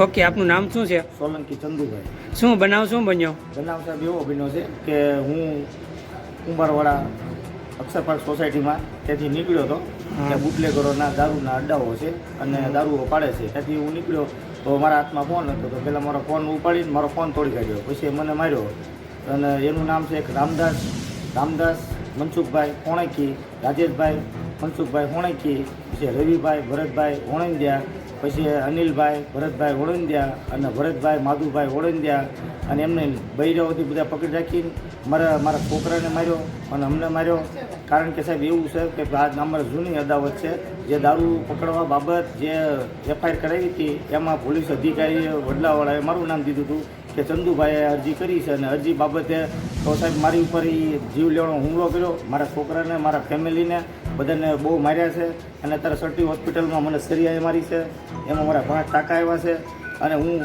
Okay, આપનું નામ શું છે? સોલંકી ચંદુભાઈ. શું બનાવ શું બન્યો? બનાવ સાહેબ એવો બન્યો છે કે હું કુંભારવાડા અક્ષરપાર્ક સોસાયટીમાં ત્યાંથી નીકળ્યો હતો. ત્યાં બુટલેગરોના દારૂના અડ્ડાઓ છે અને દારૂઓ પાડે છે. ત્યાંથી હું નીકળ્યો તો મારા હાથમાં ફોન હતો, તો પહેલાં મારો ફોન ઉપાડીને મારો ફોન તોડી કાઢ્યો. પછી મને માર્યો અને એનું નામ છે એક રામદાસ મનસુખભાઈ હોણકી, રાજેશભાઈ મનસુખભાઈ હોણકી, પછી રવિભાઈ ભરતભાઈ હોણંદિયા, પછી અનિલભાઈ ભરતભાઈ હોળંદિયા અને ભરતભાઈ માધુભાઈ હોળંદિયા. અને એમને બૈરાઓથી બધા પકડી રાખીને મારા છોકરાને માર્યો અને અમને માર્યો. કારણ કે સાહેબ એવું છે કે આ અમારી જૂની અદાવત છે. જે દારૂ પકડવા બાબત જે એફઆઈઆર કરાવી હતી એમાં પોલીસ અધિકારીએ વડલાવાળાએ મારું નામ દીધું હતું કે ચંદુભાઈએ અરજી કરી છે અને અરજી બાબતે તો સાહેબ મારી ઉપર એ જીવ લેવાનો હુમલો કર્યો. મારા છોકરાને, મારા ફેમિલીને બધાને બહુ માર્યા છે. અને અત્યારે સર્ટી હોસ્પિટલમાં મને સરિયાએ મારી છે. એમાં મારા ઘણા ટાંકા આવ્યા છે. અને હું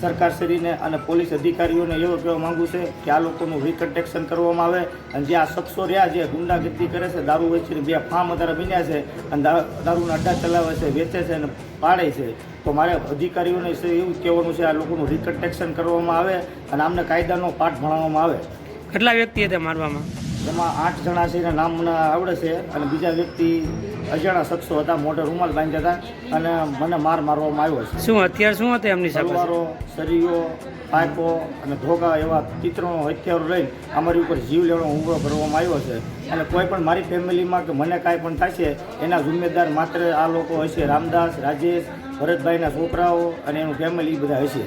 સરકારશ્રીને અને પોલીસ અધિકારીઓને એવું કહેવા માગું છે કે આ લોકોનું રિકન્સ્ટ્રક્શન કરવામાં આવે અને જે આ શખ્સો રહ્યા જે ગુંડાગર્દી કરે છે, દારૂ વેચીને બે ફાર્મ અત્યારે બન્યા છે અને દારૂના અડ્ડા ચલાવે છે, વેચે છે અને પાડે છે. તો મારે અધિકારીઓને એવું કહેવાનું છે આ લોકોનું રિકન્સ્ટ્રક્શન કરવામાં આવે અને આમને કાયદાનો પાઠ ભણાવવામાં આવે. કેટલા વ્યક્તિ હતા મારવામાં? એમાં 8 જણા છે, એના નામ મને આવડે છે. અને બીજા વ્યક્તિ અજાણા શખ્સો હતા, મોઢે રૂમાલ બાંધ્યા હતા અને મને મારવામાં આવ્યો છે. શું હથિયાર શું હતા એમની સાથે? તલવારો, સરીઓ, પાઇપો અને ધોકા એવા તીત્રણો હથિયારો લઈને અમારી ઉપર જીવ લેવાનો હુમલો કરવામાં આવ્યો છે. અને કોઈ પણ મારી ફેમિલીમાં કે મને કાંઈ પણ થશે એના જિમ્મેદાર માત્ર આ લોકો હશે. રામદાસ, રાજેશ, ભરતભાઈના છોકરાઓ અને એનું ફેમિલી બધા હશે.